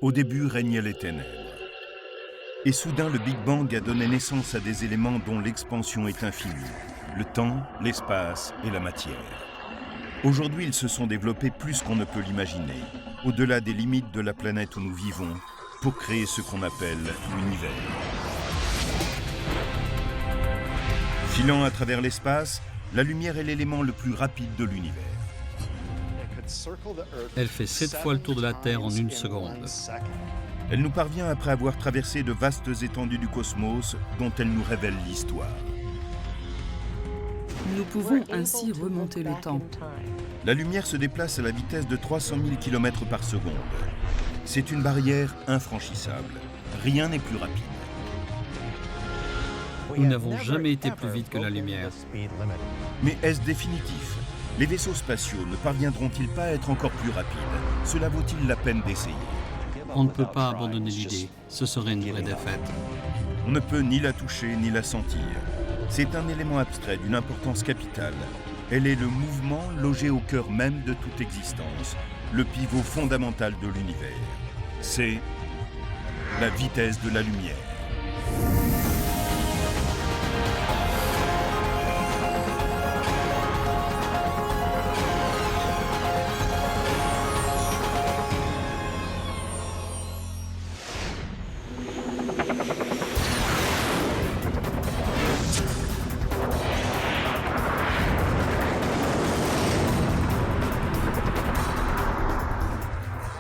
Au début régnaient les ténèbres. Et soudain, le Big Bang a donné naissance à des éléments dont l'expansion est infinie. Le temps, l'espace et la matière. Aujourd'hui, ils se sont développés plus qu'on ne peut l'imaginer, au-delà des limites de la planète où nous vivons, pour créer ce qu'on appelle l'univers. Filant à travers l'espace, la lumière est l'élément le plus rapide de l'univers. Elle fait 7 fois le tour de la Terre en une seconde. Elle nous parvient après avoir traversé de vastes étendues du cosmos dont elle nous révèle l'histoire. Nous pouvons ainsi remonter le temps. La lumière se déplace à la vitesse de 300 000 km par seconde. C'est une barrière infranchissable. Rien n'est plus rapide. Nous n'avons jamais été plus vite que la lumière. Mais est-ce définitif? Les vaisseaux spatiaux ne parviendront-ils pas à être encore plus rapides? Cela vaut-il la peine d'essayer? On ne peut pas abandonner l'idée. Ce serait une vraie défaite. On ne peut ni la toucher ni la sentir. C'est un élément abstrait d'une importance capitale. Elle est le mouvement logé au cœur même de toute existence, le pivot fondamental de l'univers. C'est la vitesse de la lumière.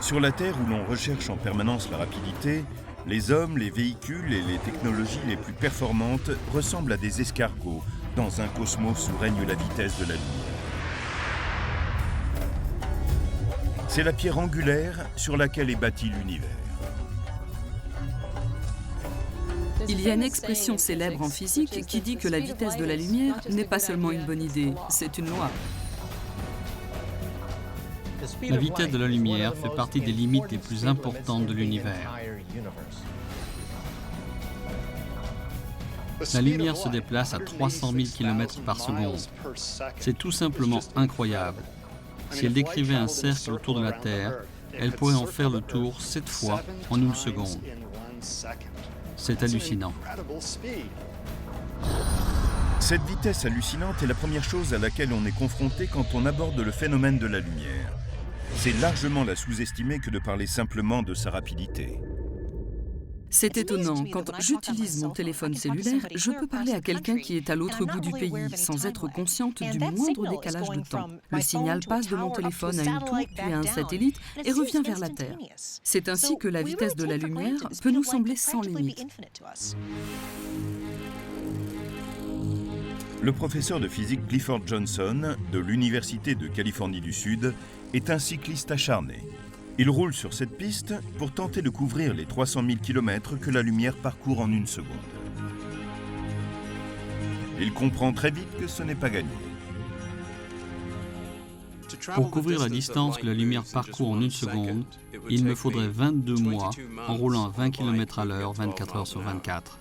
Sur la Terre, où l'on recherche en permanence la rapidité, les hommes, les véhicules et les technologies les plus performantes ressemblent à des escargots dans un cosmos où règne la vitesse de la lumière. C'est la pierre angulaire sur laquelle est bâti l'univers. Il y a une expression célèbre en physique qui dit que la vitesse de la lumière n'est pas seulement une bonne idée, c'est une loi. La vitesse de la lumière fait partie des limites les plus importantes de l'univers. La lumière se déplace à 300 000 km par seconde. C'est tout simplement incroyable. Si elle décrivait un cercle autour de la Terre, elle pourrait en faire le tour 7 fois en une seconde. C'est hallucinant. Cette vitesse hallucinante est la première chose à laquelle on est confronté quand on aborde le phénomène de la lumière. C'est largement la sous-estimer que de parler simplement de sa rapidité. C'est étonnant, quand j'utilise mon téléphone cellulaire, je peux parler à quelqu'un qui est à l'autre bout du pays sans être consciente du moindre décalage de temps. Le signal passe de mon téléphone à une tour, puis à un satellite et revient vers la Terre. C'est ainsi que la vitesse de la lumière peut nous sembler sans limite. Le professeur de physique Clifford Johnson, de l'Université de Californie du Sud, est un cycliste acharné. Il roule sur cette piste pour tenter de couvrir les 300 000 km que la lumière parcourt en une seconde. Il comprend très vite que ce n'est pas gagné. Pour couvrir la distance que la lumière parcourt en une seconde, il me faudrait 22 mois en roulant à 20 km à l'heure, 24 heures sur 24.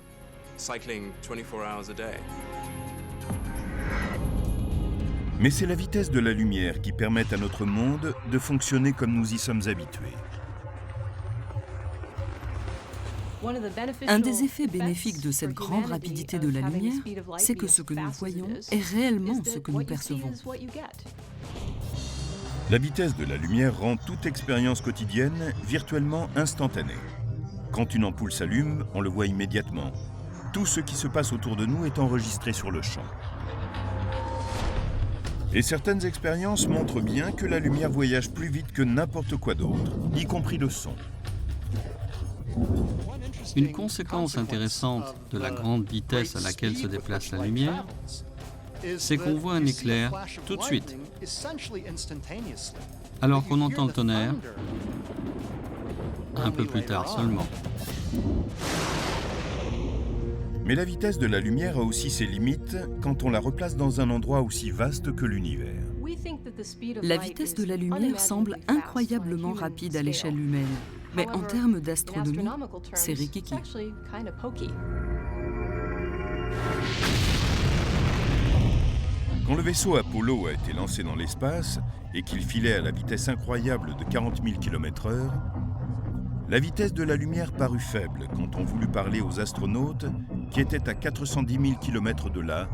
Mais c'est la vitesse de la lumière qui permet à notre monde de fonctionner comme nous y sommes habitués. Un des effets bénéfiques de cette grande rapidité de la lumière, c'est que ce que nous voyons est réellement ce que nous percevons. La vitesse de la lumière rend toute expérience quotidienne virtuellement instantanée. Quand une ampoule s'allume, on le voit immédiatement. Tout ce qui se passe autour de nous est enregistré sur le champ. Et certaines expériences montrent bien que la lumière voyage plus vite que n'importe quoi d'autre, y compris le son. Une conséquence intéressante de la grande vitesse à laquelle se déplace la lumière, c'est qu'on voit un éclair tout de suite, alors qu'on entend le tonnerre un peu plus tard seulement. Mais la vitesse de la lumière a aussi ses limites quand on la replace dans un endroit aussi vaste que l'univers. La vitesse de la lumière semble incroyablement rapide à l'échelle humaine. Mais en termes d'astronomie, c'est rikiki. Quand le vaisseau Apollo a été lancé dans l'espace et qu'il filait à la vitesse incroyable de 40 000 km/h, La vitesse de la lumière parut faible quand on voulut parler aux astronautes qui étaient à 410 000 km de là,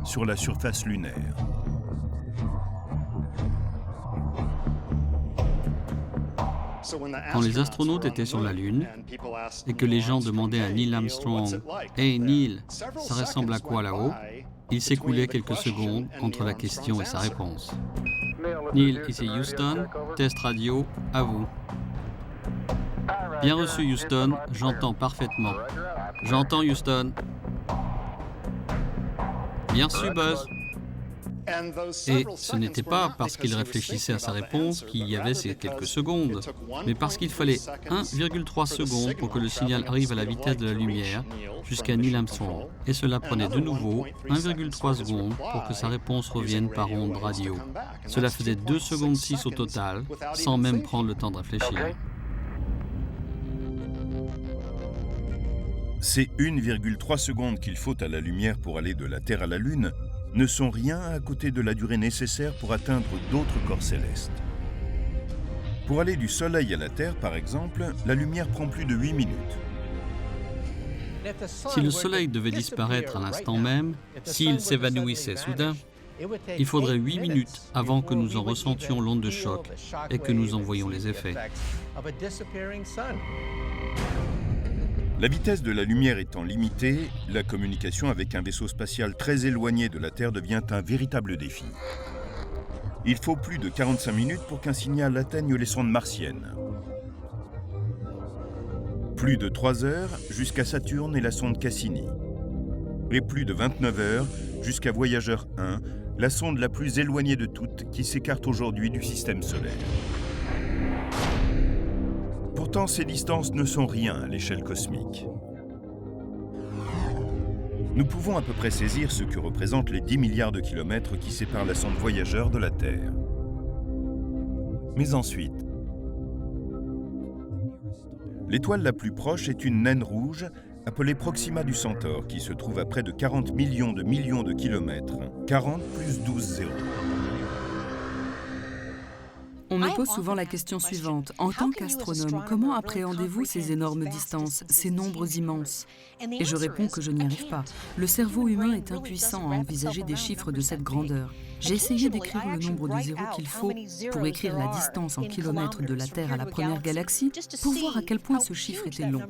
sur la surface lunaire. Quand les astronautes étaient sur la Lune et que les gens demandaient à Neil Armstrong « Hey Neil, ça ressemble à quoi là-haut ?» il s'écoulait quelques secondes entre la question et sa réponse. Neil, ici Houston, test radio, à vous. Bien reçu Houston, j'entends parfaitement. J'entends Houston. Bien reçu Buzz. Et ce n'était pas parce qu'il réfléchissait à sa réponse qu'il y avait ces quelques secondes, mais parce qu'il fallait 1,3 secondes pour que le signal arrive à la vitesse de la lumière jusqu'à Neil Armstrong. Et cela prenait de nouveau 1,3 secondes pour que sa réponse revienne par onde radio. Cela faisait 2 secondes 6 au total, sans même prendre le temps de réfléchir. Ces 1,3 secondes qu'il faut à la lumière pour aller de la Terre à la Lune ne sont rien à côté de la durée nécessaire pour atteindre d'autres corps célestes. Pour aller du Soleil à la Terre, par exemple, la lumière prend plus de 8 minutes. Si le Soleil devait disparaître à l'instant même, s'il s'évanouissait soudain, il faudrait 8 minutes avant que nous en ressentions l'onde de choc et que nous en voyions les effets. La vitesse de la lumière étant limitée, la communication avec un vaisseau spatial très éloigné de la Terre devient un véritable défi. Il faut plus de 45 minutes pour qu'un signal atteigne les sondes martiennes. Plus de 3 heures jusqu'à Saturne et la sonde Cassini. Et plus de 29 heures jusqu'à Voyageur 1, la sonde la plus éloignée de toutes qui s'écarte aujourd'hui du système solaire. Pourtant, ces distances ne sont rien à l'échelle cosmique. Nous pouvons à peu près saisir ce que représentent les 10 milliards de kilomètres qui séparent la sonde Voyageur de la Terre. Mais ensuite, l'étoile la plus proche est une naine rouge appelée Proxima du Centaure qui se trouve à près de 40 millions de kilomètres. 40 plus 12 zéros. On me pose souvent la question suivante. En tant qu'astronome, comment appréhendez-vous ces énormes distances, ces nombres immenses? Et je réponds que je n'y arrive pas. Le cerveau humain est impuissant à envisager des chiffres de cette grandeur. J'ai essayé d'écrire le nombre de zéros qu'il faut pour écrire la distance en kilomètres de la Terre à la première galaxie pour voir à quel point ce chiffre était long.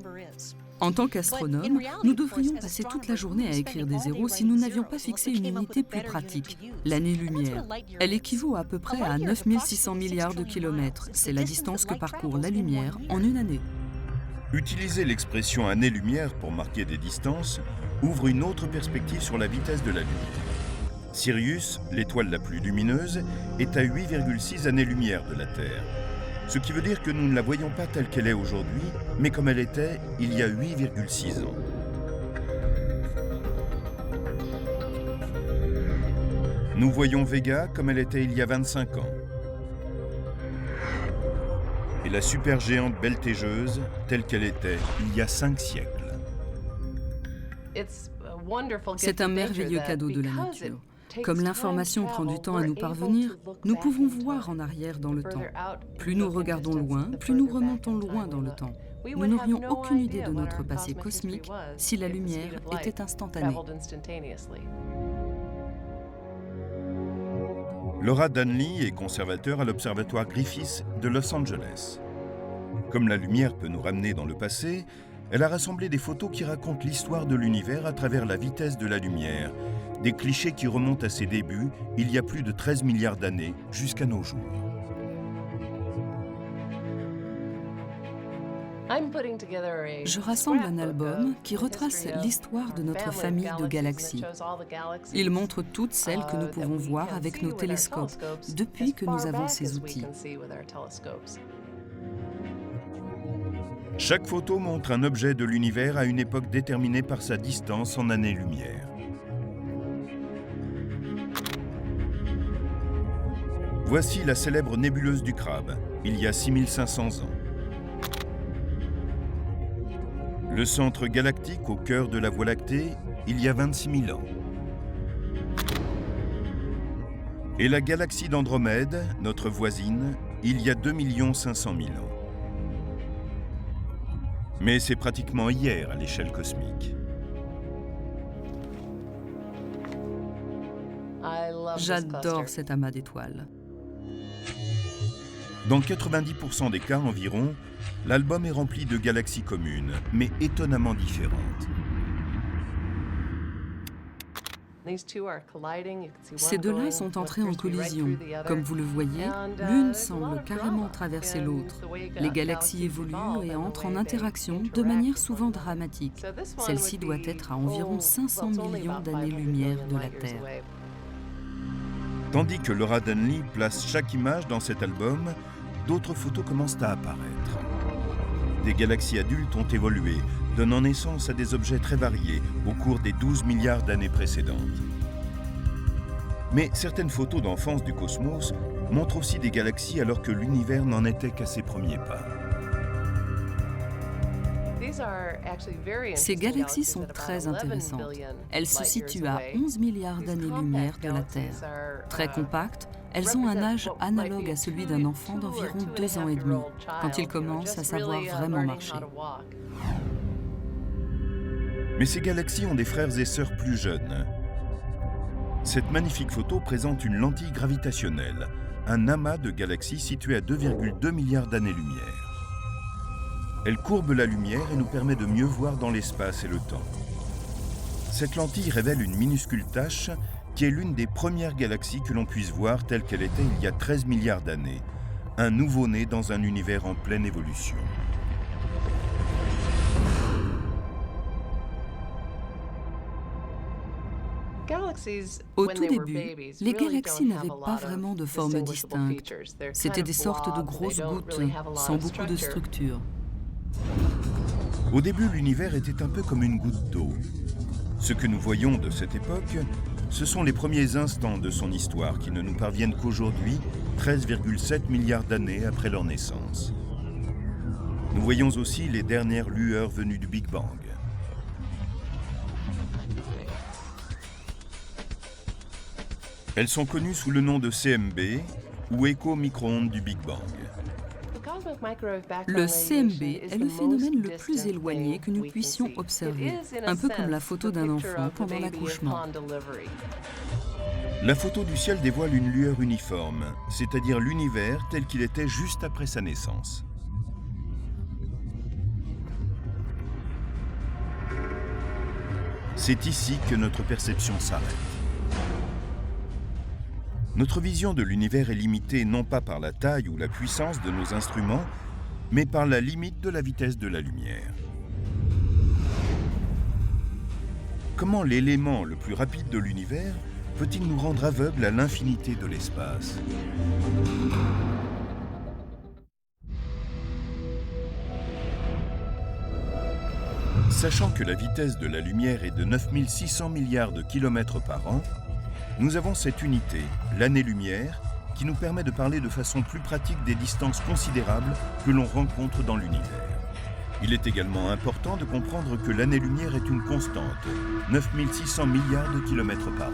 En tant qu'astronome, nous devrions passer toute la journée à écrire des zéros si nous n'avions pas fixé une unité plus pratique, l'année-lumière. Elle équivaut à peu près à 9600 milliards de kilomètres. C'est la distance que parcourt la lumière en une année. Utiliser l'expression année-lumière pour marquer des distances ouvre une autre perspective sur la vitesse de la lumière. Sirius, l'étoile la plus lumineuse, est à 8,6 années-lumière de la Terre. Ce qui veut dire que nous ne la voyons pas telle qu'elle est aujourd'hui, mais comme elle était il y a 8,6 ans. Nous voyons Vega comme elle était il y a 25 ans. Et la supergéante Beltégeuse telle qu'elle était il y a 5 siècles. C'est un merveilleux cadeau de la nature. Comme l'information prend du temps à nous parvenir, nous pouvons voir en arrière dans le temps. Plus nous regardons loin, plus nous remontons loin dans le temps. Nous n'aurions aucune idée de notre passé cosmique si la lumière était instantanée. Laura Danley est conservateur à l'Observatoire Griffith de Los Angeles. Comme la lumière peut nous ramener dans le passé, elle a rassemblé des photos qui racontent l'histoire de l'univers à travers la vitesse de la lumière, des clichés qui remontent à ses débuts, il y a plus de 13 milliards d'années, jusqu'à nos jours. Je rassemble un album qui retrace l'histoire de notre famille de galaxies. Il montre toutes celles que nous pouvons voir avec nos télescopes depuis que nous avons ces outils. Chaque photo montre un objet de l'univers à une époque déterminée par sa distance en années-lumière. Voici la célèbre nébuleuse du Crabe, il y a 6500 ans. Le centre galactique au cœur de la Voie lactée, il y a 26 000 ans. Et la galaxie d'Andromède, notre voisine, il y a 2 500 000 ans. Mais c'est pratiquement hier à l'échelle cosmique. J'adore cet amas d'étoiles. Dans 90% des cas environ, l'album est rempli de galaxies communes, mais étonnamment différentes. Ces deux-là sont entrés en collision. Comme vous le voyez, l'une semble carrément traverser l'autre. Les galaxies évoluent et entrent en interaction de manière souvent dramatique. Celle-ci doit être à environ 500 millions d'années-lumière de la Terre. Tandis que Laura Dunley place chaque image dans cet album, d'autres photos commencent à apparaître. Des galaxies adultes ont évolué, donnant naissance à des objets très variés au cours des 12 milliards d'années précédentes. Mais certaines photos d'enfance du cosmos montrent aussi des galaxies alors que l'univers n'en était qu'à ses premiers pas. Ces galaxies sont très intéressantes. Elles se situent à 11 milliards d'années-lumière de la Terre. Très compactes, elles ont un âge analogue à celui d'un enfant d'environ 2 ans et demi, quand il commence à savoir vraiment marcher. Mais ces galaxies ont des frères et sœurs plus jeunes. Cette magnifique photo présente une lentille gravitationnelle, un amas de galaxies situé à 2,2 milliards d'années-lumière. Elle courbe la lumière et nous permet de mieux voir dans l'espace et le temps. Cette lentille révèle une minuscule tache qui est l'une des premières galaxies que l'on puisse voir telle qu'elle était il y a 13 milliards d'années, un nouveau-né dans un univers en pleine évolution. Au tout début, les galaxies n'avaient pas vraiment de forme distincte. C'étaient des sortes de grosses gouttes, sans beaucoup de structure. Au début, l'univers était un peu comme une goutte d'eau. Ce que nous voyons de cette époque, ce sont les premiers instants de son histoire qui ne nous parviennent qu'aujourd'hui, 13,7 milliards d'années après leur naissance. Nous voyons aussi les dernières lueurs venues du Big Bang. Elles sont connues sous le nom de CMB ou écho micro-ondes du Big Bang. Le CMB est le phénomène le plus éloigné que nous puissions observer, un peu comme la photo d'un enfant pendant l'accouchement. La photo du ciel dévoile une lueur uniforme, c'est-à-dire l'univers tel qu'il était juste après sa naissance. C'est ici que notre perception s'arrête. Notre vision de l'univers est limitée non pas par la taille ou la puissance de nos instruments, mais par la limite de la vitesse de la lumière. Comment l'élément le plus rapide de l'univers peut-il nous rendre aveugles à l'infinité de l'espace ? Sachant que la vitesse de la lumière est de 9600 milliards de kilomètres par an, nous avons cette unité, l'année-lumière, qui nous permet de parler de façon plus pratique des distances considérables que l'on rencontre dans l'univers. Il est également important de comprendre que l'année-lumière est une constante, 9600 milliards de kilomètres par an.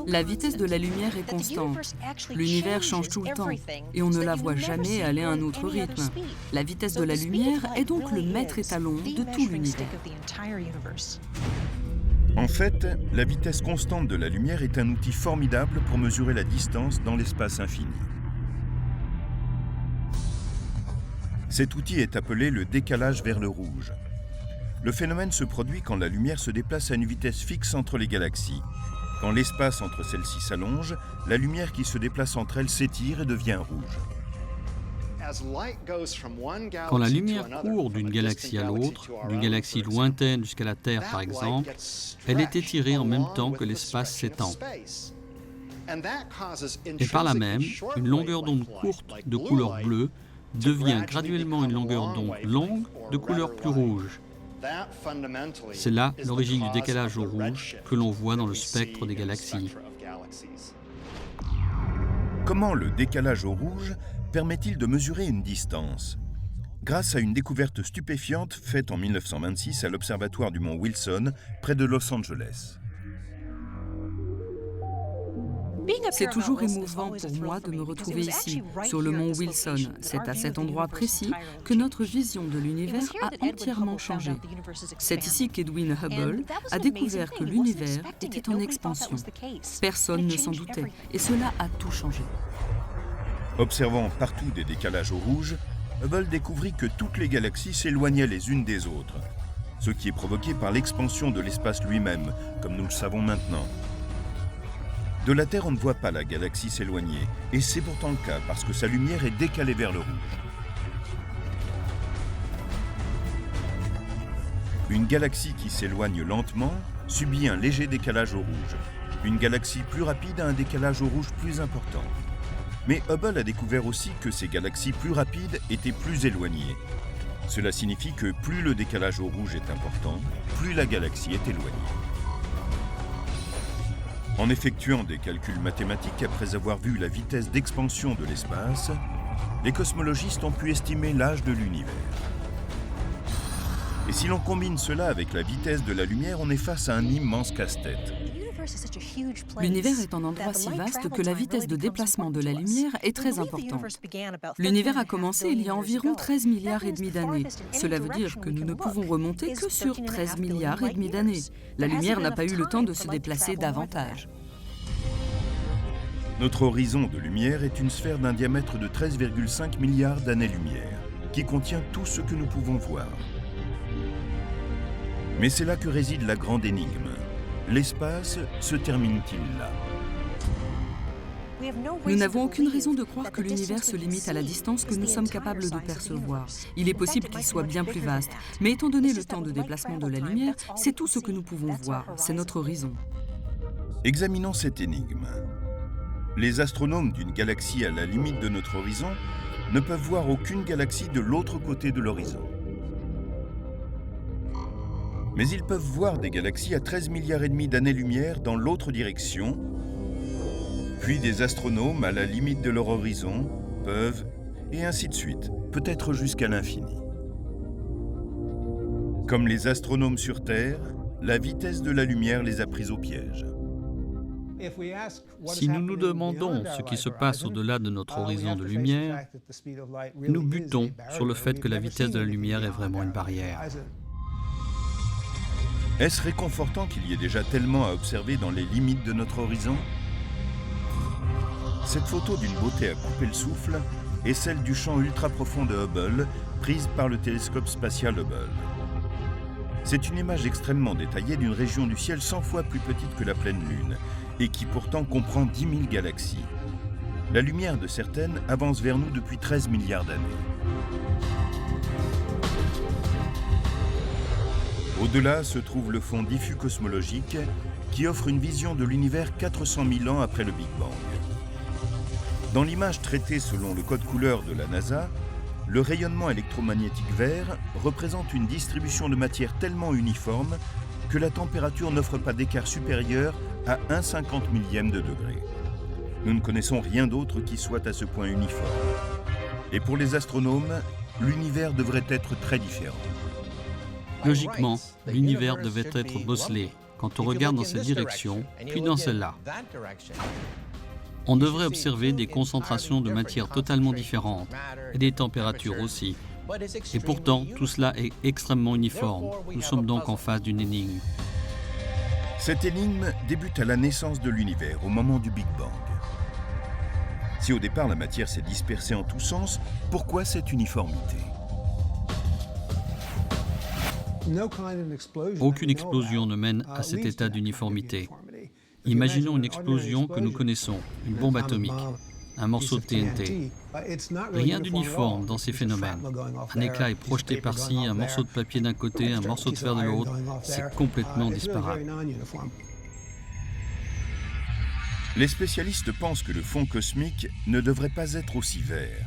La vitesse de la lumière est constante. L'univers change tout le temps et on ne la voit jamais aller à un autre rythme. La vitesse de la lumière est donc le maître étalon de tout l'univers. En fait, la vitesse constante de la lumière est un outil formidable pour mesurer la distance dans l'espace infini. Cet outil est appelé le décalage vers le rouge. Le phénomène se produit quand la lumière se déplace à une vitesse fixe entre les galaxies. Quand l'espace entre celles-ci s'allonge, la lumière qui se déplace entre elles s'étire et devient rouge. Quand la lumière court d'une galaxie à l'autre, d'une galaxie lointaine jusqu'à la Terre par exemple, elle est étirée en même temps que l'espace s'étend. Et par là même, une longueur d'onde courte de couleur bleue devient graduellement une longueur d'onde longue de couleur plus rouge. C'est là l'origine du décalage au rouge que l'on voit dans le spectre des galaxies. Comment le décalage au rouge permet-il de mesurer une distance ? Grâce à une découverte stupéfiante faite en 1926 à l'observatoire du mont Wilson, près de Los Angeles. C'est toujours émouvant pour moi de me retrouver ici, sur le mont Wilson. C'est à cet endroit précis que notre vision de l'univers a entièrement changé. C'est ici qu'Edwin Hubble a découvert que l'univers était en expansion. Personne ne s'en doutait, et cela a tout changé. Observant partout des décalages au rouge, Hubble découvrit que toutes les galaxies s'éloignaient les unes des autres, ce qui est provoqué par l'expansion de l'espace lui-même, comme nous le savons maintenant. De la Terre, on ne voit pas la galaxie s'éloigner, et c'est pourtant le cas parce que sa lumière est décalée vers le rouge. Une galaxie qui s'éloigne lentement subit un léger décalage au rouge. Une galaxie plus rapide a un décalage au rouge plus important. Mais Hubble a découvert aussi que ces galaxies plus rapides étaient plus éloignées. Cela signifie que plus le décalage au rouge est important, plus la galaxie est éloignée. En effectuant des calculs mathématiques après avoir vu la vitesse d'expansion de l'espace, les cosmologistes ont pu estimer l'âge de l'univers. Et si l'on combine cela avec la vitesse de la lumière, on est face à un immense casse-tête. L'univers est un endroit si vaste que la vitesse de déplacement de la lumière est très importante. L'univers a commencé il y a environ 13 milliards et demi d'années. Cela veut dire que nous ne pouvons remonter que sur 13 milliards et demi d'années. La lumière n'a pas eu le temps de se déplacer davantage. Notre horizon de lumière est une sphère d'un diamètre de 13,5 milliards d'années-lumière, qui contient tout ce que nous pouvons voir. Mais c'est là que réside la grande énigme. L'espace se termine-t-il là? Nous n'avons aucune raison de croire que l'univers se limite à la distance que nous sommes capables de percevoir. Il est possible qu'il soit bien plus vaste, mais étant donné le temps de déplacement de la lumière, c'est tout ce que nous pouvons voir, c'est notre horizon. Examinons cette énigme. Les astronomes d'une galaxie à la limite de notre horizon ne peuvent voir aucune galaxie de l'autre côté de l'horizon. Mais ils peuvent voir des galaxies à 13 milliards et demi d'années-lumière dans l'autre direction, puis des astronomes à la limite de leur horizon peuvent, et ainsi de suite, peut-être jusqu'à l'infini. Comme les astronomes sur Terre, la vitesse de la lumière les a pris au piège. Si nous nous demandons ce qui se passe au-delà de notre horizon de lumière, nous butons sur le fait que la vitesse de la lumière est vraiment une barrière. Est-ce réconfortant qu'il y ait déjà tellement à observer dans les limites de notre horizon? Cette photo d'une beauté à couper le souffle est celle du champ ultra-profond de Hubble, prise par le télescope spatial Hubble. C'est une image extrêmement détaillée d'une région du ciel 100 fois plus petite que la pleine Lune, et qui pourtant comprend 10 000 galaxies. La lumière de certaines avance vers nous depuis 13 milliards d'années. Au-delà se trouve le fond diffus cosmologique qui offre une vision de l'univers 400 000 ans après le Big Bang. Dans l'image traitée selon le code couleur de la NASA, le rayonnement électromagnétique vert représente une distribution de matière tellement uniforme que la température n'offre pas d'écart supérieur à 1/50 millième de degré. Nous ne connaissons rien d'autre qui soit à ce point uniforme. Et pour les astronomes, l'univers devrait être très différent. Logiquement, l'univers devait être bosselé quand on regarde dans cette direction, puis dans celle-là. On devrait observer des concentrations de matière totalement différentes et des températures aussi. Et pourtant, tout cela est extrêmement uniforme. Nous sommes donc en face d'une énigme. Cette énigme débute à la naissance de l'univers, au moment du Big Bang. Si au départ la matière s'est dispersée en tous sens, pourquoi cette uniformité? Aucune explosion ne mène à cet état d'uniformité. Imaginons une explosion que nous connaissons, une bombe atomique, un morceau de TNT. Rien d'uniforme dans ces phénomènes. Un éclat est projeté par-ci, un morceau de papier d'un côté, un morceau de fer de l'autre. C'est complètement disparate. Les spécialistes pensent que le fond cosmique ne devrait pas être aussi vert.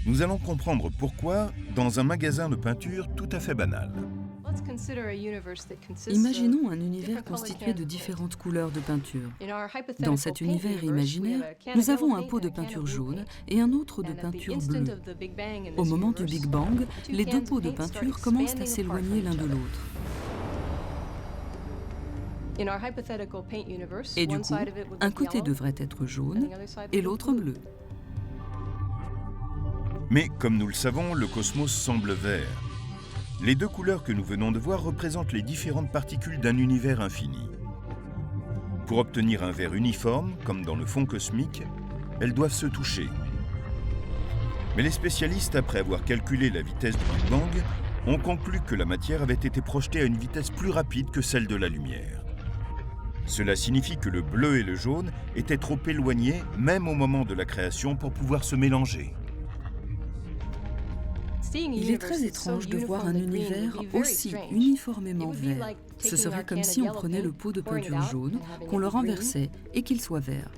Nous allons comprendre pourquoi dans un magasin de peinture tout à fait banal. Imaginons un univers constitué de différentes couleurs de peinture. Dans cet univers imaginaire, nous avons un pot de peinture jaune et un autre de peinture bleue. Au moment du Big Bang, les deux pots de peinture commencent à s'éloigner l'un de l'autre. Et du coup, un côté devrait être jaune et l'autre bleu. Mais comme nous le savons, le cosmos semble vert. Les deux couleurs que nous venons de voir représentent les différentes particules d'un univers infini. Pour obtenir un vert uniforme, comme dans le fond cosmique, elles doivent se toucher. Mais les spécialistes, après avoir calculé la vitesse du Big Bang, ont conclu que la matière avait été projetée à une vitesse plus rapide que celle de la lumière. Cela signifie que le bleu et le jaune étaient trop éloignés, même au moment de la création, pour pouvoir se mélanger. Il est très étrange de voir un univers aussi uniformément vert. Ce serait comme si on prenait le pot de peinture jaune, qu'on le renversait et qu'il soit vert.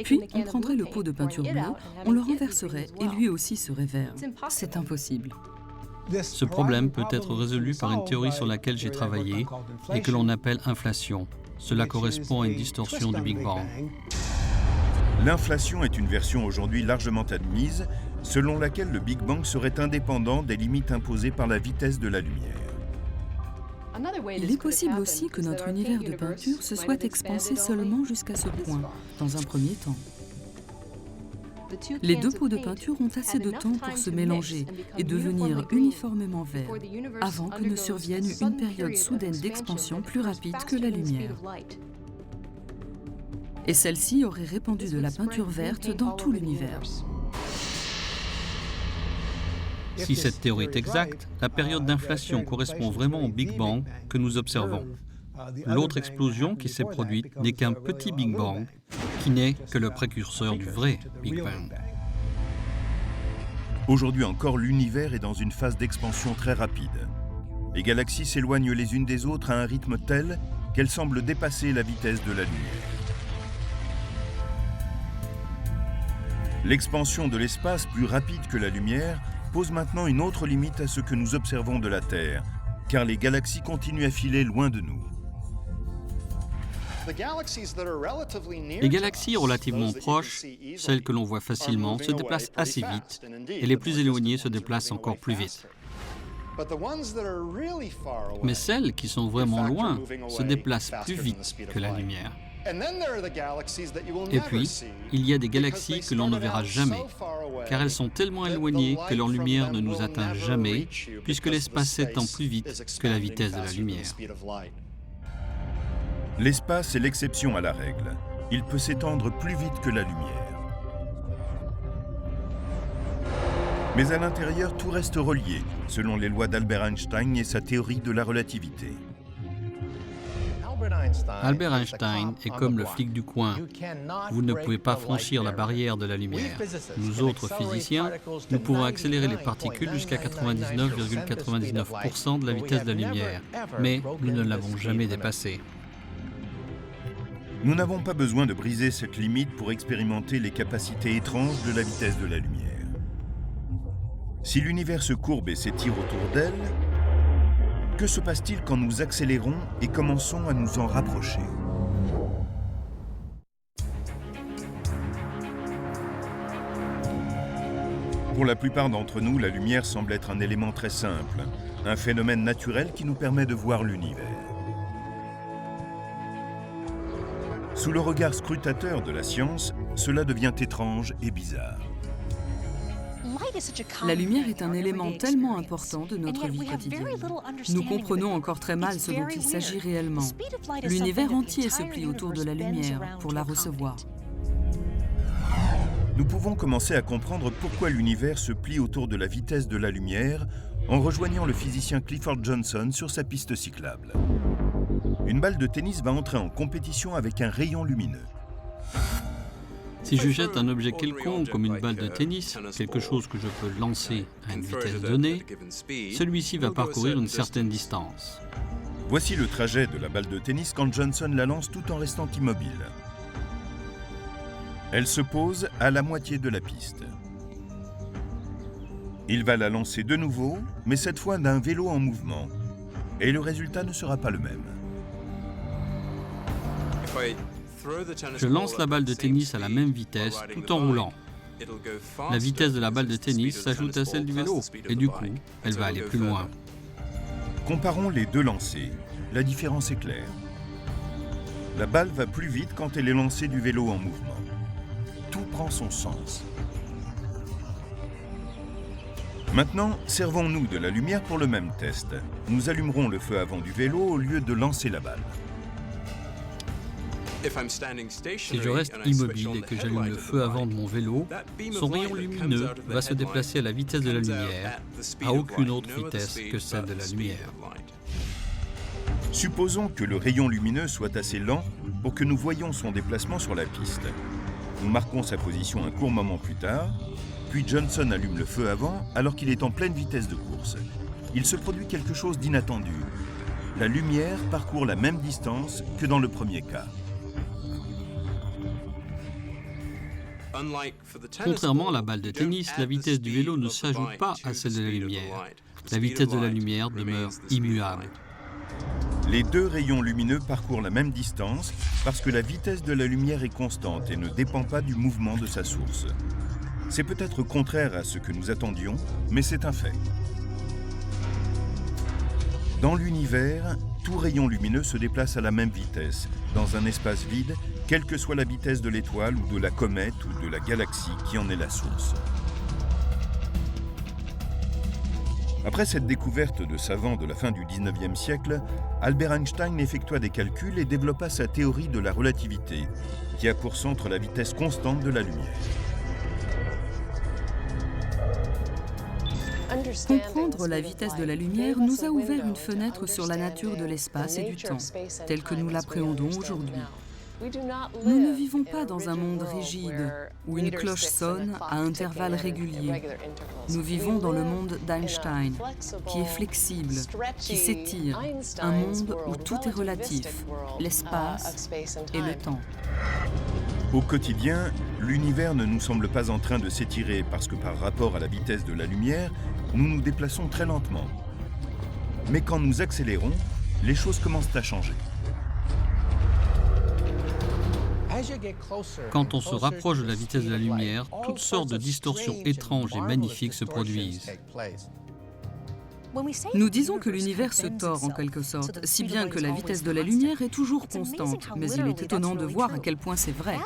Puis on prendrait le pot de peinture bleu, on le renverserait et lui aussi serait vert. C'est impossible. Ce problème peut être résolu par une théorie sur laquelle j'ai travaillé et que l'on appelle inflation. Cela correspond à une distorsion du Big Bang. L'inflation est une version aujourd'hui largement admise, selon laquelle le Big Bang serait indépendant des limites imposées par la vitesse de la lumière. Il est possible aussi que notre univers de peinture se soit expansé seulement jusqu'à ce point, dans un premier temps. Les deux pots de peinture ont assez de temps pour se mélanger et devenir uniformément verts, avant que ne survienne une période soudaine d'expansion plus rapide que la lumière. Et celle-ci aurait répandu de la peinture verte dans tout l'univers. Si cette théorie est exacte, la période d'inflation correspond vraiment au Big Bang que nous observons. L'autre explosion qui s'est produite n'est qu'un petit Big Bang, qui n'est que le précurseur du vrai Big Bang. Aujourd'hui encore, l'univers est dans une phase d'expansion très rapide. Les galaxies s'éloignent les unes des autres à un rythme tel qu'elles semblent dépasser la vitesse de la lumière. L'expansion de l'espace, plus rapide que la lumière, pose maintenant une autre limite à ce que nous observons de la Terre, car les galaxies continuent à filer loin de nous. Les galaxies relativement proches, celles que l'on voit facilement, se déplacent assez vite, et les plus éloignées se déplacent encore plus vite. Mais celles qui sont vraiment loin se déplacent plus vite que la lumière. Et puis, il y a des galaxies que l'on ne verra jamais, car elles sont tellement éloignées que leur lumière ne nous atteint jamais, puisque l'espace s'étend plus vite que la vitesse de la lumière. L'espace est l'exception à la règle. Il peut s'étendre plus vite que la lumière. Mais à l'intérieur, tout reste relié, selon les lois d'Albert Einstein et sa théorie de la relativité. Albert Einstein est comme le flic du coin. Vous ne pouvez pas franchir la barrière de la lumière. Nous autres physiciens, nous pouvons accélérer les particules jusqu'à 99,99% de la vitesse de la lumière, mais nous ne l'avons jamais dépassée. Nous n'avons pas besoin de briser cette limite pour expérimenter les capacités étranges de la vitesse de la lumière. Si l'univers se courbe et s'étire autour d'elle, que se passe-t-il quand nous accélérons et commençons à nous en rapprocher? Pour la plupart d'entre nous, la lumière semble être un élément très simple, un phénomène naturel qui nous permet de voir l'univers. Sous le regard scrutateur de la science, cela devient étrange et bizarre. La lumière est un élément tellement important de notre vie quotidienne. Nous comprenons encore très mal ce dont il s'agit réellement. L'univers entier se plie autour de la lumière pour la recevoir. Nous pouvons commencer à comprendre pourquoi l'univers se plie autour de la vitesse de la lumière en rejoignant le physicien Clifford Johnson sur sa piste cyclable. Une balle de tennis va entrer en compétition avec un rayon lumineux. Si je jette un objet quelconque comme une balle de tennis, quelque chose que je peux lancer à une vitesse donnée, celui-ci va parcourir une certaine distance. Voici le trajet de la balle de tennis quand Johnson la lance tout en restant immobile. Elle se pose à la moitié de la piste. Il va la lancer de nouveau, mais cette fois d'un vélo en mouvement. Et le résultat ne sera pas le même. Je lance la balle de tennis à la même vitesse tout en roulant. La vitesse de la balle de tennis s'ajoute à celle du vélo et du coup, elle va aller plus loin. Comparons les deux lancers. La différence est claire. La balle va plus vite quand elle est lancée du vélo en mouvement. Tout prend son sens. Maintenant, servons-nous de la lumière pour le même test. Nous allumerons le feu avant du vélo au lieu de lancer la balle. Si je reste immobile et que j'allume le feu avant de mon vélo, son rayon lumineux va se déplacer à la vitesse de la lumière, à aucune autre vitesse que celle de la lumière. Supposons que le rayon lumineux soit assez lent pour que nous voyions son déplacement sur la piste. Nous marquons sa position un court moment plus tard, puis Johnson allume le feu avant alors qu'il est en pleine vitesse de course. Il se produit quelque chose d'inattendu. La lumière parcourt la même distance que dans le premier cas. Contrairement à la balle de tennis, la vitesse du vélo ne s'ajoute pas à celle de la lumière. La vitesse de la lumière demeure immuable. Les deux rayons lumineux parcourent la même distance parce que la vitesse de la lumière est constante et ne dépend pas du mouvement de sa source. C'est peut-être contraire à ce que nous attendions, mais c'est un fait. Dans l'univers, tout rayon lumineux se déplace à la même vitesse, dans un espace vide, quelle que soit la vitesse de l'étoile ou de la comète ou de la galaxie qui en est la source. Après cette découverte de savants de la fin du 19e siècle, Albert Einstein effectua des calculs et développa sa théorie de la relativité, qui a pour centre la vitesse constante de la lumière. Comprendre la vitesse de la lumière nous a ouvert une fenêtre sur la nature de l'espace et du temps, tel que nous l'appréhendons aujourd'hui. Nous ne vivons pas dans un monde rigide, où une cloche sonne à intervalles réguliers. Nous vivons dans le monde d'Einstein, qui est flexible, qui s'étire, un monde où tout est relatif, l'espace et le temps. Au quotidien, l'univers ne nous semble pas en train de s'étirer parce que par rapport à la vitesse de la lumière, nous nous déplaçons très lentement. Mais quand nous accélérons, les choses commencent à changer. Quand on se rapproche de la vitesse de la lumière, toutes sortes de distorsions étranges et magnifiques se produisent. Nous disons que l'univers se tord en quelque sorte, si bien que la vitesse de la lumière est toujours constante. Mais il est étonnant de voir à quel point c'est vrai.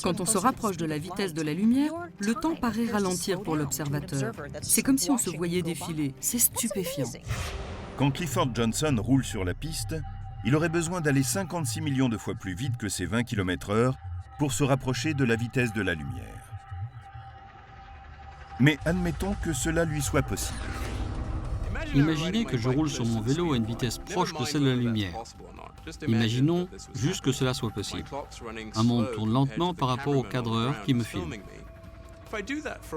Quand on se rapproche de la vitesse de la lumière, le temps paraît ralentir pour l'observateur. C'est comme si on se voyait défiler. C'est stupéfiant. Quand Clifford Johnson roule sur la piste, il aurait besoin d'aller 56 millions de fois plus vite que ses 20 km/h pour se rapprocher de la vitesse de la lumière. Mais admettons que cela lui soit possible. Imaginez que je roule sur mon vélo à une vitesse proche de celle de la lumière. Imaginons juste que cela soit possible. Un monde tourne lentement par rapport au cadreur qui me filme.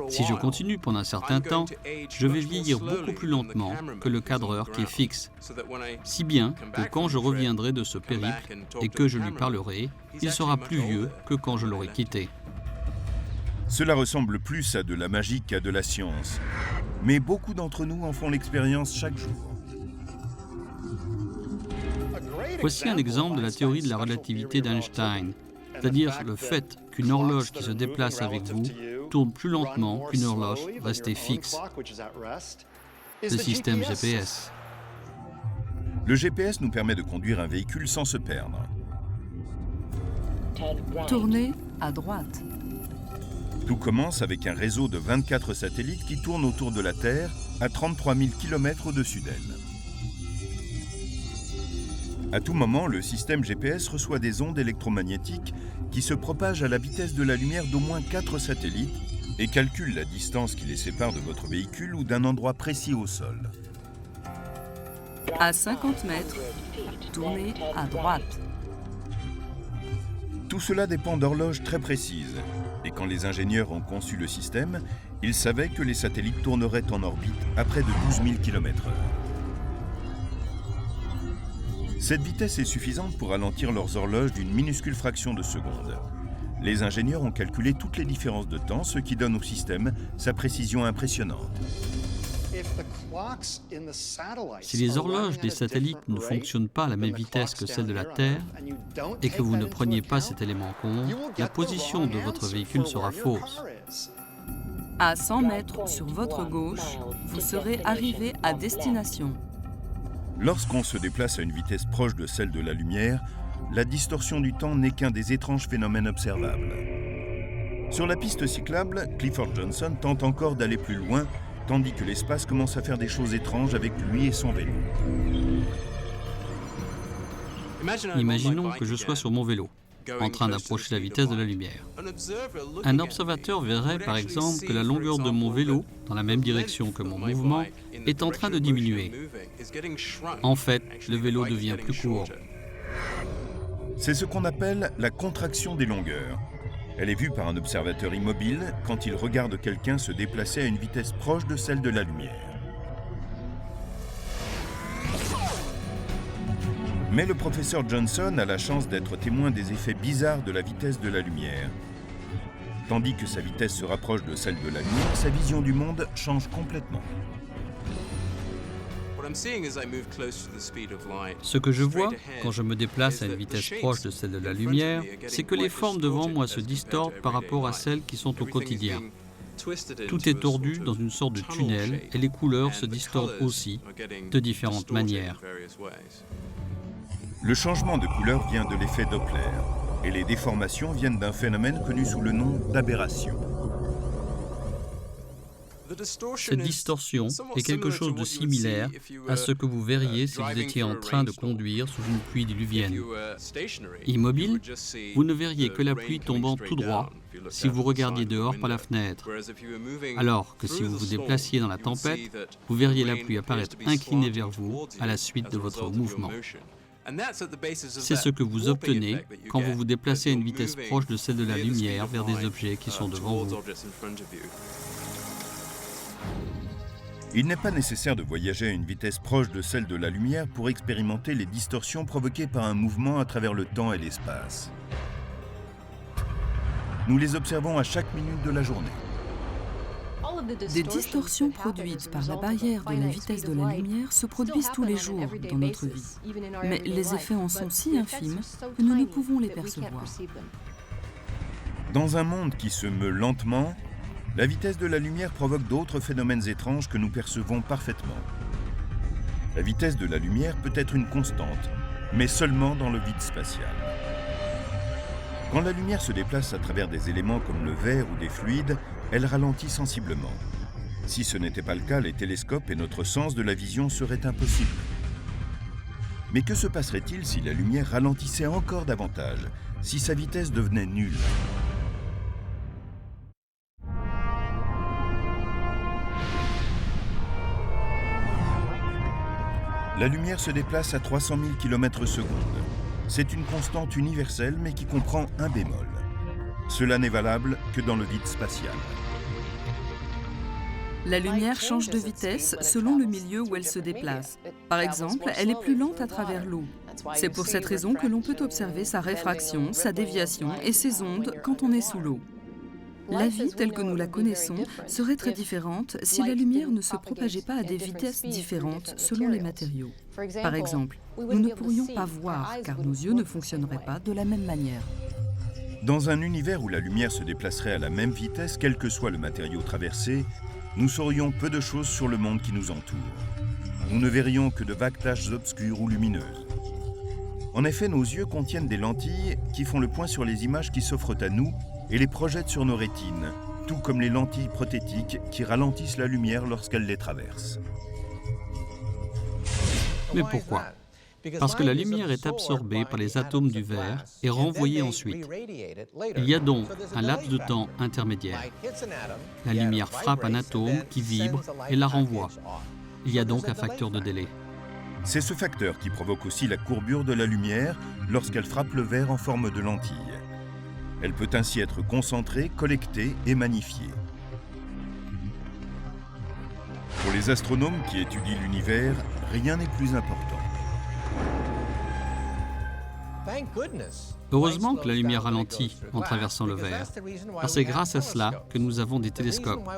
Si je continue pendant un certain temps, je vais vieillir beaucoup plus lentement que le cadreur qui est fixe, si bien que quand je reviendrai de ce périple et que je lui parlerai, il sera plus vieux que quand je l'aurai quitté. Cela ressemble plus à de la magie qu'à de la science, mais beaucoup d'entre nous en font l'expérience chaque jour. Voici un exemple de la théorie de la relativité d'Einstein, c'est-à-dire le fait qu'une horloge qui se déplace avec vous tourne plus lentement qu'une horloge restée fixe. Le système GPS. Le GPS nous permet de conduire un véhicule sans se perdre. Tournez à droite. Tout commence avec un réseau de 24 satellites qui tournent autour de la Terre à 33 000 km au-dessus d'elle. À tout moment, le système GPS reçoit des ondes électromagnétiques qui se propagent à la vitesse de la lumière d'au moins 4 satellites et calculent la distance qui les sépare de votre véhicule ou d'un endroit précis au sol. À 50 mètres, tournez à droite. Tout cela dépend d'horloges très précises. Et quand les ingénieurs ont conçu le système, ils savaient que les satellites tourneraient en orbite à près de 12 000 km/h. Cette vitesse est suffisante pour ralentir leurs horloges d'une minuscule fraction de seconde. Les ingénieurs ont calculé toutes les différences de temps, ce qui donne au système sa précision impressionnante. Si les horloges des satellites ne fonctionnent pas à la même vitesse que celle de la Terre et que vous ne preniez pas cet élément en compte, la position de votre véhicule sera fausse. À 100 mètres sur votre gauche, vous serez arrivé à destination. Lorsqu'on se déplace à une vitesse proche de celle de la lumière, la distorsion du temps n'est qu'un des étranges phénomènes observables. Sur la piste cyclable, Clifford Johnson tente encore d'aller plus loin, tandis que l'espace commence à faire des choses étranges avec lui et son vélo. Imaginons que je sois sur mon vélo, en train d'approcher la vitesse de la lumière. Un observateur verrait par exemple que la longueur de mon vélo, dans la même direction que mon mouvement, est en train de diminuer. En fait, le vélo devient plus court. C'est ce qu'on appelle la contraction des longueurs. Elle est vue par un observateur immobile quand il regarde quelqu'un se déplacer à une vitesse proche de celle de la lumière. Mais le professeur Johnson a la chance d'être témoin des effets bizarres de la vitesse de la lumière. Tandis que sa vitesse se rapproche de celle de la lumière, sa vision du monde change complètement. Ce que je vois quand je me déplace à une vitesse proche de celle de la lumière, c'est que les formes devant moi se distortent par rapport à celles qui sont au quotidien. Tout est tordu dans une sorte de tunnel et les couleurs se distortent aussi de différentes manières. Le changement de couleur vient de l'effet Doppler, et les déformations viennent d'un phénomène connu sous le nom d'aberration. Cette distorsion est quelque chose de similaire à ce que vous verriez si vous étiez en train de conduire sous une pluie diluvienne. Immobile, vous ne verriez que la pluie tombant tout droit si vous regardiez dehors par la fenêtre, alors que si vous vous déplaciez dans la tempête, vous verriez la pluie apparaître inclinée vers vous à la suite de votre mouvement. C'est ce que vous obtenez quand vous vous déplacez à une vitesse proche de celle de la lumière vers des objets qui sont devant vous. Il n'est pas nécessaire de voyager à une vitesse proche de celle de la lumière pour expérimenter les distorsions provoquées par un mouvement à travers le temps et l'espace. Nous les observons à chaque minute de la journée. Des distorsions produites par la barrière de la vitesse de la lumière se produisent tous les jours dans notre vie. Mais les effets en sont si infimes que nous ne pouvons les percevoir. Dans un monde qui se meut lentement, la vitesse de la lumière provoque d'autres phénomènes étranges que nous percevons parfaitement. La vitesse de la lumière peut être une constante, mais seulement dans le vide spatial. Quand la lumière se déplace à travers des éléments comme le verre ou des fluides, elle ralentit sensiblement. Si ce n'était pas le cas, les télescopes et notre sens de la vision seraient impossibles. Mais que se passerait-il si la lumière ralentissait encore davantage, si sa vitesse devenait nulle ? La lumière se déplace à 300 000 km/s. C'est une constante universelle, mais qui comprend un bémol. Cela n'est valable que dans le vide spatial. La lumière change de vitesse selon le milieu où elle se déplace. Par exemple, elle est plus lente à travers l'eau. C'est pour cette raison que l'on peut observer sa réfraction, sa déviation et ses ondes quand on est sous l'eau. La vie, telle que nous la connaissons, serait très différente si la lumière ne se propageait pas à des vitesses différentes selon les matériaux. Par exemple, nous ne pourrions pas voir car nos yeux ne fonctionneraient pas de la même manière. Dans un univers où la lumière se déplacerait à la même vitesse, quel que soit le matériau traversé, nous saurions peu de choses sur le monde qui nous entoure. Nous ne verrions que de vagues taches obscures ou lumineuses. En effet, nos yeux contiennent des lentilles qui font le point sur les images qui s'offrent à nous et les projettent sur nos rétines, tout comme les lentilles prothétiques qui ralentissent la lumière lorsqu'elles les traversent. Mais pourquoi ? Parce que la lumière est absorbée par les atomes du verre et renvoyée ensuite. Il y a donc un laps de temps intermédiaire. La lumière frappe un atome qui vibre et la renvoie. Il y a donc un facteur de délai. C'est ce facteur qui provoque aussi la courbure de la lumière lorsqu'elle frappe le verre en forme de lentille. Elle peut ainsi être concentrée, collectée et magnifiée. Pour les astronomes qui étudient l'univers, rien n'est plus important. Heureusement que la lumière ralentit en traversant le verre, car c'est grâce à cela que nous avons des télescopes.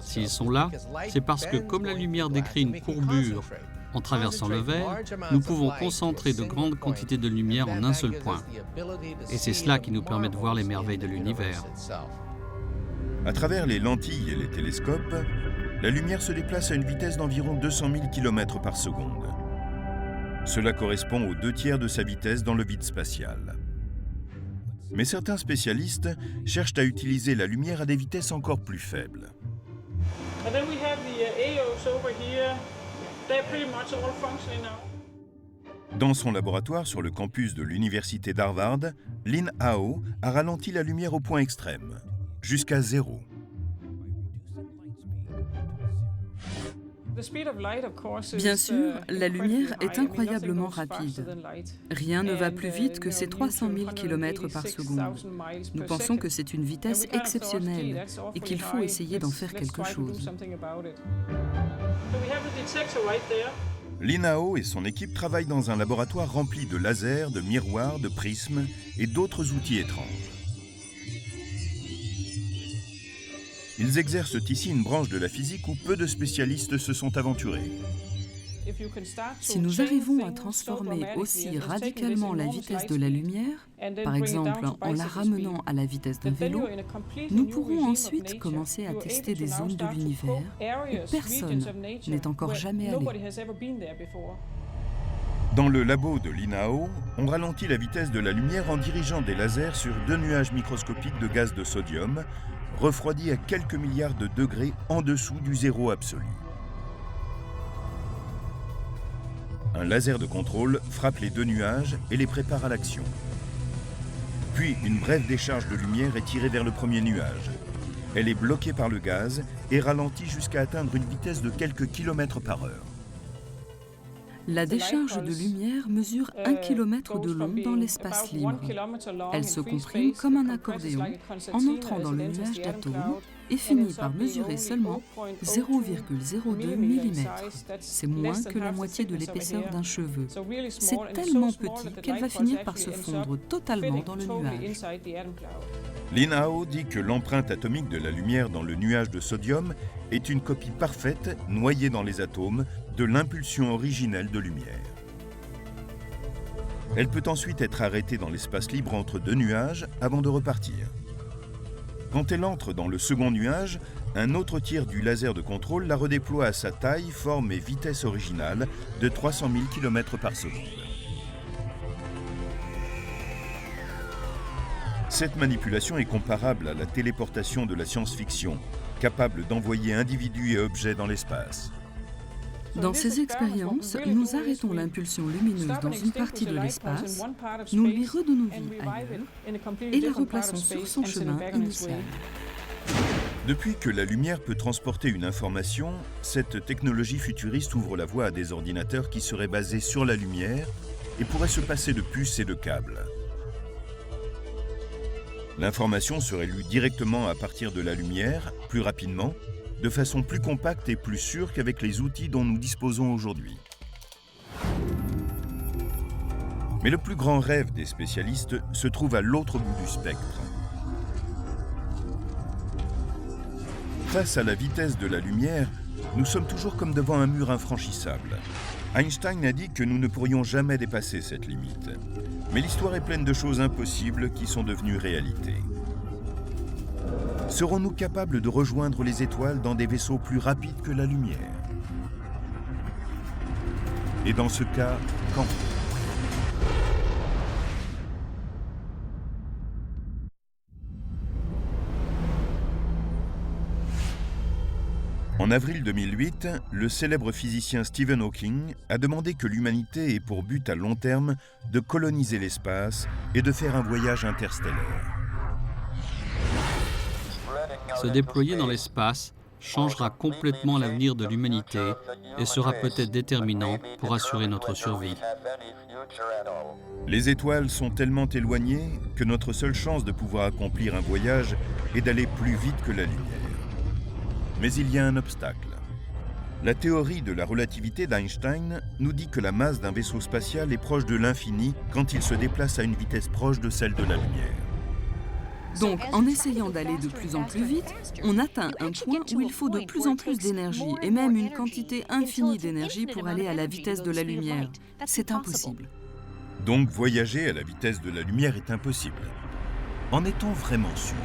S'ils sont là, c'est parce que comme la lumière décrit une courbure en traversant le verre, nous pouvons concentrer de grandes quantités de lumière en un seul point. Et c'est cela qui nous permet de voir les merveilles de l'univers. À travers les lentilles et les télescopes, la lumière se déplace à une vitesse d'environ 200 000 km/s. Cela correspond aux 2/3 de sa vitesse dans le vide spatial. Mais certains spécialistes cherchent à utiliser la lumière à des vitesses encore plus faibles. Dans son laboratoire sur le campus de l'université d'Harvard, Lin Hao a ralenti la lumière au point extrême, jusqu'à 0. Bien sûr, la lumière est incroyablement rapide. Rien ne va plus vite que ces 300 000 km par seconde. Nous pensons que c'est une vitesse exceptionnelle et qu'il faut essayer d'en faire quelque chose. Lin Hao et son équipe travaillent dans un laboratoire rempli de lasers, de miroirs, de prismes et d'autres outils étranges. Ils exercent ici une branche de la physique où peu de spécialistes se sont aventurés. Si nous arrivons à transformer aussi radicalement la vitesse de la lumière, par exemple en la ramenant à la vitesse d'un vélo, nous pourrons ensuite commencer à tester des zones de l'univers où personne n'est encore jamais allé. Dans le labo de Lin Hao, on ralentit la vitesse de la lumière en dirigeant des lasers sur 2 nuages microscopiques de gaz de sodium, refroidis à quelques milliards de degrés en dessous du zéro absolu. Un laser de contrôle frappe les 2 nuages et les prépare à l'action. Puis une brève décharge de lumière est tirée vers le premier nuage. Elle est bloquée par le gaz et ralentie jusqu'à atteindre une vitesse de quelques kilomètres par heure. La décharge de lumière mesure 1 km de long dans l'espace libre. Elle se comprime comme un accordéon en entrant dans le nuage d'atomes et finit par mesurer seulement 0,02 mm. C'est moins que la moitié de l'épaisseur d'un cheveu. C'est tellement petit qu'elle va finir par se fondre totalement dans le nuage. Lin Hao dit que l'empreinte atomique de la lumière dans le nuage de sodium est une copie parfaite, noyée dans les atomes, de l'impulsion originelle de lumière. Elle peut ensuite être arrêtée dans l'espace libre entre 2 nuages avant de repartir. Quand elle entre dans le second nuage, un autre tir du laser de contrôle la redéploie à sa taille, forme et vitesse originale de 300 000 km par seconde. Cette manipulation est comparable à la téléportation de la science-fiction, capable d'envoyer individus et objets dans l'espace. Dans ces expériences, nous arrêtons l'impulsion lumineuse dans une partie de l'espace, nous lui redonnons vie ailleurs et la replaçons sur son chemin initial. Depuis que la lumière peut transporter une information, cette technologie futuriste ouvre la voie à des ordinateurs qui seraient basés sur la lumière et pourraient se passer de puces et de câbles. L'information serait lue directement à partir de la lumière, plus rapidement, de façon plus compacte et plus sûre qu'avec les outils dont nous disposons aujourd'hui. Mais le plus grand rêve des spécialistes se trouve à l'autre bout du spectre. Face à la vitesse de la lumière, nous sommes toujours comme devant un mur infranchissable. Einstein a dit que nous ne pourrions jamais dépasser cette limite. Mais l'histoire est pleine de choses impossibles qui sont devenues réalité. Serons-nous capables de rejoindre les étoiles dans des vaisseaux plus rapides que la lumière? Et dans ce cas, quand? En avril 2008, le célèbre physicien Stephen Hawking a demandé que l'humanité ait pour but à long terme de coloniser l'espace et de faire un voyage interstellaire. Se déployer dans l'espace changera complètement l'avenir de l'humanité et sera peut-être déterminant pour assurer notre survie. Les étoiles sont tellement éloignées que notre seule chance de pouvoir accomplir un voyage est d'aller plus vite que la lumière. Mais il y a un obstacle. La théorie de la relativité d'Einstein nous dit que la masse d'un vaisseau spatial est proche de l'infini quand il se déplace à une vitesse proche de celle de la lumière. Donc, en essayant d'aller de plus en plus vite, on atteint un point où il faut de plus en plus d'énergie et même une quantité infinie d'énergie pour aller à la vitesse de la lumière. C'est impossible. Donc, voyager à la vitesse de la lumière est impossible. En est-on vraiment sûr?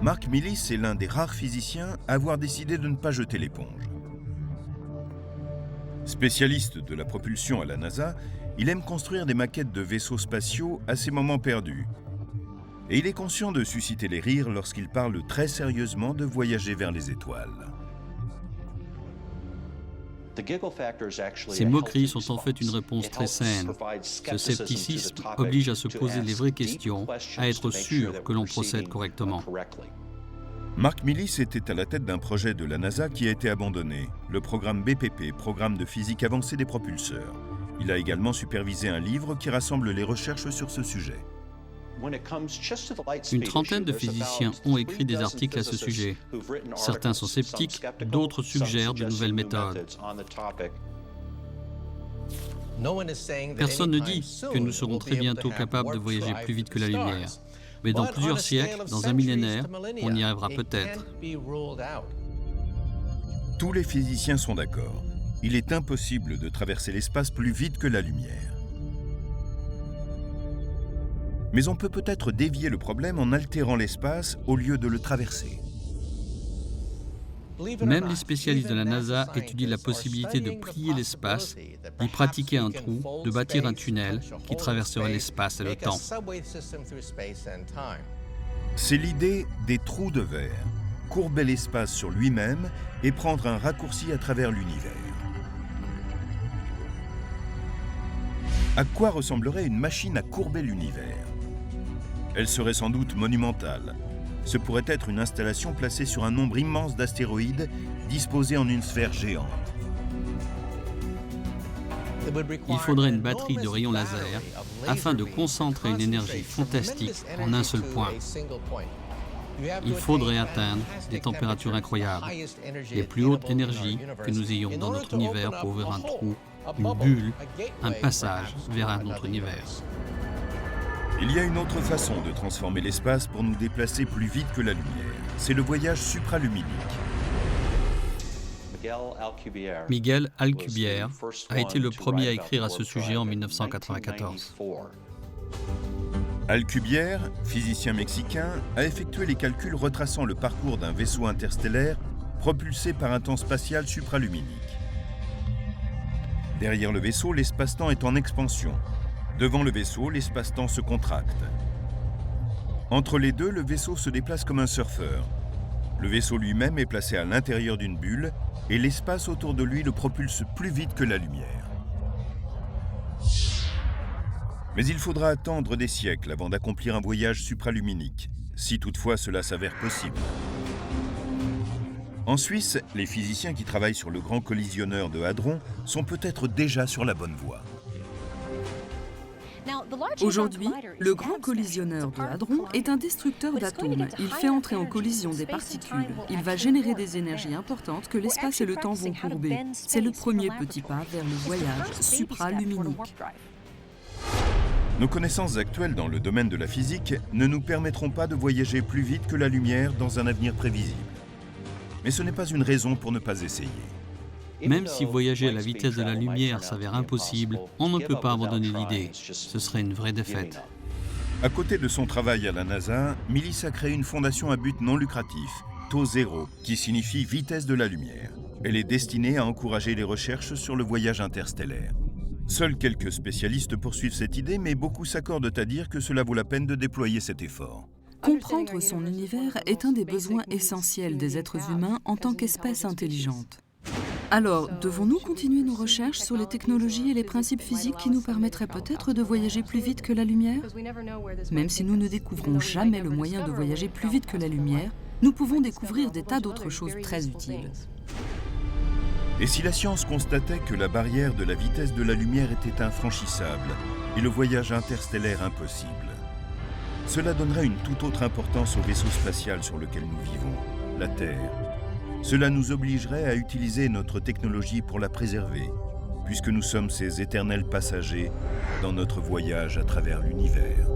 Mark Millis est l'un des rares physiciens à avoir décidé de ne pas jeter l'éponge. Spécialiste de la propulsion à la NASA, il aime construire des maquettes de vaisseaux spatiaux à ses moments perdus. Et il est conscient de susciter les rires lorsqu'il parle très sérieusement de voyager vers les étoiles. Ces moqueries sont en fait une réponse très saine. Ce scepticisme oblige à se poser les vraies questions, à être sûr que l'on procède correctement. Mark Millis était à la tête d'un projet de la NASA qui a été abandonné, le programme BPP, Programme de physique avancée des propulseurs. Il a également supervisé un livre qui rassemble les recherches sur ce sujet. Une trentaine de physiciens ont écrit des articles à ce sujet. Certains sont sceptiques, d'autres suggèrent de nouvelles méthodes. Personne ne dit que nous serons très bientôt capables de voyager plus vite que la lumière. Mais dans plusieurs siècles, dans un millénaire, on y arrivera peut-être. Tous les physiciens sont d'accord. Il est impossible de traverser l'espace plus vite que la lumière. Mais on peut peut-être dévier le problème en altérant l'espace au lieu de le traverser. Même les spécialistes de la NASA étudient la possibilité de plier l'espace, d'y pratiquer un trou, de bâtir un tunnel qui traverserait l'espace et le temps. C'est l'idée des trous de verre, courber l'espace sur lui-même et prendre un raccourci à travers l'univers. À quoi ressemblerait une machine à courber l'univers ? Elle serait sans doute monumentale. Ce pourrait être une installation placée sur un nombre immense d'astéroïdes disposés en une sphère géante. Il faudrait une batterie de rayons laser afin de concentrer une énergie fantastique en un seul point. Il faudrait atteindre des températures incroyables, les plus hautes énergies que nous ayons dans notre univers pour ouvrir un trou, une bulle, un passage vers un autre univers. Il y a une autre façon de transformer l'espace pour nous déplacer plus vite que la lumière. C'est le voyage supraluminique. Miguel Alcubierre a été le premier à écrire à ce sujet en 1994. Alcubierre, physicien mexicain, a effectué les calculs retraçant le parcours d'un vaisseau interstellaire propulsé par un temps spatial supraluminique. Derrière le vaisseau, l'espace-temps est en expansion. Devant le vaisseau, l'espace-temps se contracte. Entre les deux, le vaisseau se déplace comme un surfeur. Le vaisseau lui-même est placé à l'intérieur d'une bulle et l'espace autour de lui le propulse plus vite que la lumière. Mais il faudra attendre des siècles avant d'accomplir un voyage supraluminique, si toutefois cela s'avère possible. En Suisse, les physiciens qui travaillent sur le grand collisionneur de Hadron sont peut-être déjà sur la bonne voie. Aujourd'hui, le grand collisionneur de Hadron est un destructeur d'atomes. Il fait entrer en collision des particules. Il va générer des énergies importantes que l'espace et le temps vont courber. C'est le premier petit pas vers le voyage supraluminique. Nos connaissances actuelles dans le domaine de la physique ne nous permettront pas de voyager plus vite que la lumière dans un avenir prévisible. Mais ce n'est pas une raison pour ne pas essayer. Même si voyager à la vitesse de la lumière s'avère impossible, on ne peut pas abandonner l'idée. Ce serait une vraie défaite. À côté de son travail à la NASA, Millis a créé une fondation à but non lucratif, Tau Zéro, qui signifie vitesse de la lumière. Elle est destinée à encourager les recherches sur le voyage interstellaire. Seuls quelques spécialistes poursuivent cette idée, mais beaucoup s'accordent à dire que cela vaut la peine de déployer cet effort. Comprendre son univers est un des besoins essentiels des êtres humains en tant qu'espèce intelligente. Alors, devons-nous continuer nos recherches sur les technologies et les principes physiques qui nous permettraient peut-être de voyager plus vite que la lumière ? Même si nous ne découvrons jamais le moyen de voyager plus vite que la lumière, nous pouvons découvrir des tas d'autres choses très utiles. Et si la science constatait que la barrière de la vitesse de la lumière était infranchissable et le voyage interstellaire impossible, cela donnerait une toute autre importance au vaisseau spatial sur lequel nous vivons, la Terre. Cela nous obligerait à utiliser notre technologie pour la préserver, puisque nous sommes ces éternels passagers dans notre voyage à travers l'univers.